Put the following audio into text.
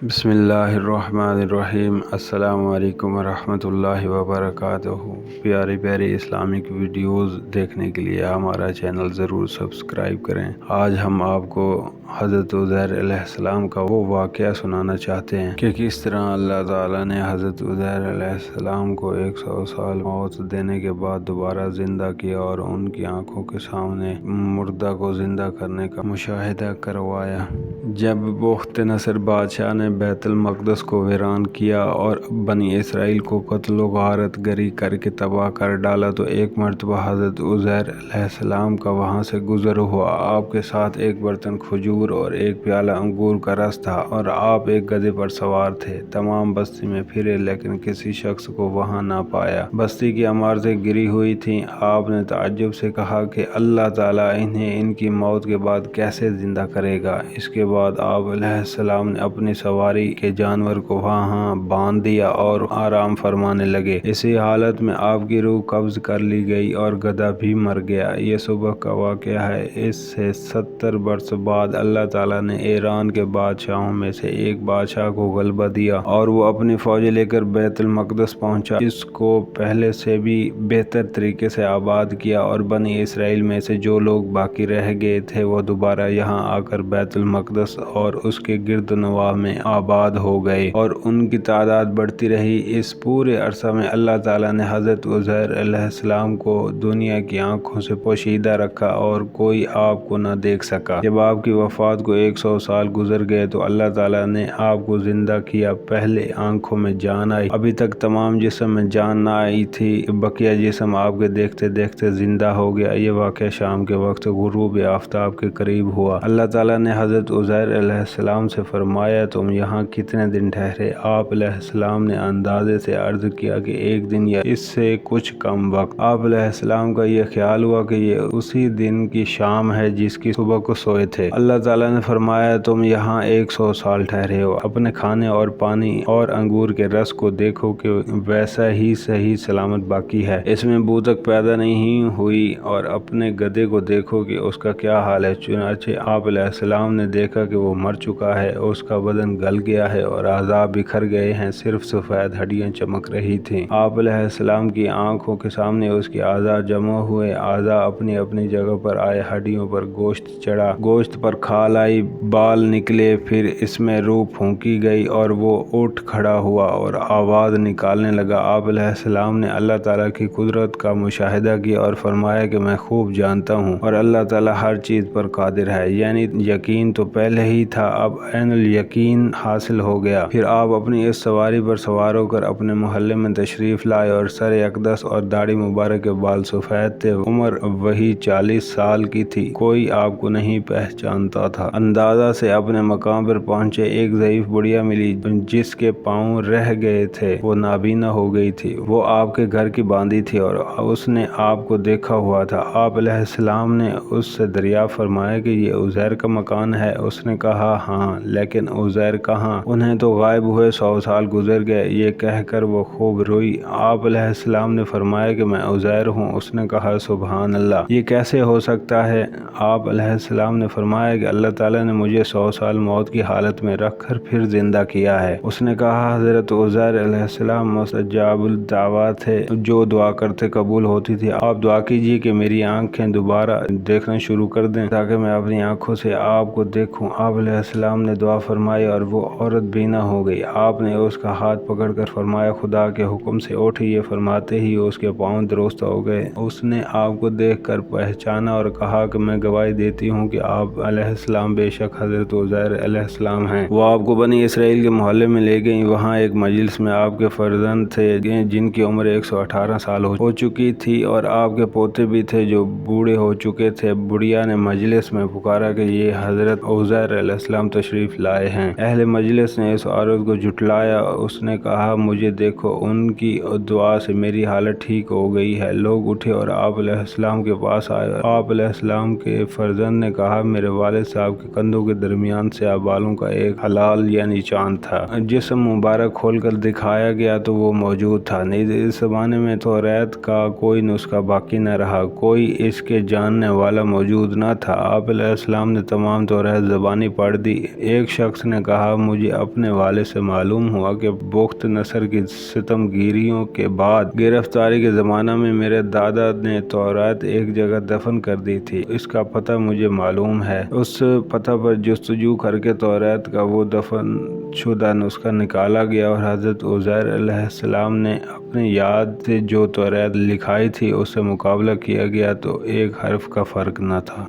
بسم اللہ الرحمن الرحیم۔ السلام علیکم ورحمۃ اللہ وبرکاتہ۔ پیاری پیاری اسلامک ویڈیوز دیکھنے کے لیے ہمارا چینل ضرور سبسکرائب کریں۔ آج ہم آپ کو حضرت عزیر علیہ السلام کا وہ واقعہ سنانا چاہتے ہیں کہ کس طرح اللہ تعالیٰ نے حضرت عزیر علیہ السلام کو 100 سال موت دینے کے بعد دوبارہ زندہ کیا اور ان کی آنکھوں کے سامنے مردہ کو زندہ کرنے کا مشاہدہ کروایا۔ جب بخت نصر بادشاہ نے بیت المقدس کو ویران کیا اور بنی اسرائیل کو قتل و غارت گری کر کے تباہ کر ڈالا تو ایک مرتبہ حضرت عزیر علیہ السلام کا وہاں سے گزر ہوا۔ آپ کے ساتھ ایک برتن کھجور اور ایک پیالہ انگور کا رس تھا اور آپ ایک گدھے پر سوار تھے۔ تمام بستی میں پھرے لیکن کسی شخص کو وہاں نہ پایا۔ بستی کی عمارتیں گری ہوئی تھیں۔ آپ نے تعجب سے کہا کہ اللہ تعالیٰ انہیں ان کی موت کے بعد کیسے زندہ کرے گا۔ اس کے بعد آپ علیہ السلام نے اپنی سواری کے جانور کو وہاں باندھ دیا اور آرام فرمانے لگے۔ اسی حالت میں آپ کی روح قبض کر لی گئی اور گدھا بھی مر گیا۔ یہ صبح کا واقعہ ہے۔ اس سے 70 برس بعد اللہ تعالیٰ نے ایران کے بادشاہوں میں سے ایک بادشاہ کو غلبہ دیا اور وہ اپنی فوج لے کر بیت المقدس پہنچا۔ اس کو پہلے سے بھی بہتر طریقے سے آباد کیا اور بنی اسرائیل میں سے جو لوگ باقی رہ گئے تھے وہ دوبارہ یہاں آ کر بیت المقدس اور اس کے گرد و نواح میں آباد ہو گئے اور ان کی تعداد بڑھتی رہی۔ اس پورے عرصہ میں اللہ تعالیٰ نے حضرت عزیر علیہ السلام کو دنیا کی آنکھوں سے پوشیدہ رکھا اور کوئی آپ کو نہ دیکھ سکا۔ جب آپ کی وفات کو 100 سال گزر گئے تو اللہ تعالیٰ نے آپ کو زندہ کیا۔ پہلے آنکھوں میں جان آئی۔ ابھی تک تمام جسم میں جان نہ آئی تھی۔ بقیہ جسم آپ کے دیکھتے دیکھتے زندہ ہو گیا۔ یہ واقعہ شام کے وقت غروب آفتاب کے قریب ہوا۔ اللہ تعالیٰ نے حضرت عزیر علیہ السلام سے فرمایا تم یہاں کتنے دن ٹھہرے؟ آپ علیہ السلام نے اندازے سے عرض کیا کہ ایک دن یا اس سے کچھ کم وقت۔ آپ علیہ السلام کا یہ خیال ہوا کہ یہ اسی دن کی شام ہے جس کی صبح کو سوئے تھے۔ اللہ تعالیٰ نے فرمایا تم یہاں 100 سال ٹھہرے ہو۔ اپنے کھانے اور پانی اور انگور کے رس کو دیکھو کہ ویسا ہی صحیح سلامت باقی ہے، اس میں بو تک پیدا نہیں ہوئی، اور اپنے گدھے کو دیکھو کہ اس کا کیا حال ہے۔ چنانچہ آپ علیہ السلام نے دیکھا کہ وہ مر چکا ہے، اس کا بدن گل گیا ہے اور اعضاء بکھر گئے ہیں، صرف سفید ہڈیاں چمک رہی تھیں۔ آپ علیہ السلام کی آنکھوں کے سامنے اس کے اعضاء جمع ہوئے، اعضاء اپنی اپنی جگہ پر آئے، ہڈیوں پر گوشت چڑھا، گوشت پر کھال آئی، بال نکلے، پھر اس میں روح پھونکی گئی اور وہ اٹھ کھڑا ہوا اور آواز نکالنے لگا۔ آپ علیہ السلام نے اللہ تعالیٰ کی قدرت کا مشاہدہ کیا اور فرمایا کہ میں خوب جانتا ہوں اور اللہ تعالیٰ ہر چیز پر قادر ہے۔ یعنی یقین تو پہلے ہی تھا، اب عین الیقین حاصل ہو گیا۔ پھر آپ اپنی اس سواری پر سوار ہو کر اپنے محلے میں تشریف لائے اور سر اقدس اور داڑھی مبارک کے بال سفید تھے۔ عمر وہی 40 سال کی تھی۔ کوئی آپ کو نہیں پہچانتا تھا۔ اندازہ سے اپنے مقام پر پہنچے، ایک ضعیف بڑھیا ملی جس کے پاؤں رہ گئے تھے، وہ نابینا ہو گئی تھی۔ وہ آپ کے گھر کی باندھی تھی اور اس نے آپ کو دیکھا ہوا تھا۔ آپ علیہ السلام نے اس سے دریافت فرمایا کہ یہ عزیر کا مکان ہے؟ اس نے کہا ہاں، لیکن عزیر کہاں؟ انہیں تو غائب ہوئے 100 سال گزر گئے۔ یہ کہہ کر وہ خوب روئی۔ آپ علیہ السلام نے فرمایا کہ میں عزیر ہوں۔ اس نے کہا سبحان اللہ، یہ کیسے ہو سکتا ہے؟ آپ علیہ السلام نے فرمایا کہ اللہ تعالیٰ نے مجھے 100 سال موت کی حالت میں رکھ کر پھر زندہ کیا ہے۔ اس نے کہا حضرت عزیر علیہ السلام مستجاب الدعوات تھے، جو دعا کرتے قبول ہوتی تھی۔ آپ دعا کیجیے کہ میری آنکھیں دوبارہ دیکھنا شروع کر دیں تاکہ میں اپنی آنکھوں سے آپ کو دیکھوں۔ آپ علیہ السلام نے دعا فرمائی اور وہ عورت بینا ہو گئی۔ آپ نے اس کا ہاتھ پکڑ کر فرمایا خدا کے حکم سے اٹھ۔ یہ فرماتے ہی اس کے پاؤں درست ہو گئے۔ اس نے آپ کو دیکھ کر پہچانا اور کہا کہ میں گواہی دیتی ہوں کہ آپ علیہ السلام بے شک حضرت عزیر علیہ السلام ہیں۔ وہ آپ کو بنی اسرائیل کے محلے میں لے گئیں۔ وہاں ایک مجلس میں آپ کے فرزند تھے جن کی عمر 118 سال ہو چکی تھی اور آپ کے پوتے بھی تھے جو بوڑھے ہو چکے تھے۔ بڑھیا نے مجلس میں پکارا کہ یہ حضرت عزیر علیہ السلام تشریف لائے ہیں۔ اہل مجلس نے اس عورت کو جھٹلایا۔ اس نے کہا مجھے دیکھو، ان کی دعا سے میری حالت ٹھیک ہو گئی ہے۔ لوگ اٹھے اور آپ علیہ السلام کے پاس آئے۔ آپ علیہ السلام کے فرزند نے کہا میرے والد صاحب کے کندھوں کے درمیان سے بالوں کا ایک ہلال یعنی چاند تھا۔ جسم مبارک کھول کر دکھایا گیا تو وہ موجود تھا، نہیں اس زمانے میں توریت کا کوئی نسخہ باقی نہ رہا، کوئی اس کے جاننے والا موجود نہ تھا۔ آپ علیہ السلام نے تمام توریت زبانی پڑھ دی۔ ایک شخص نے کہا، مجھے اپنے والد سے معلوم ہوا کہ بخت نصر کی ستم گیریوں کے بعد گرفتاری کے زمانہ میں میرے دادا نے توریت ایک جگہ دفن کر دی تھی، اس کا پتہ مجھے معلوم ہے۔ اس پتہ پر جستجو کر کے توریت کا وہ دفن شدہ نسخہ نکالا گیا اور حضرت عزیر علیہ السلام نے اپنی یاد سے جو توریت لکھائی تھی اس سے مقابلہ کیا گیا تو ایک حرف کا فرق نہ تھا۔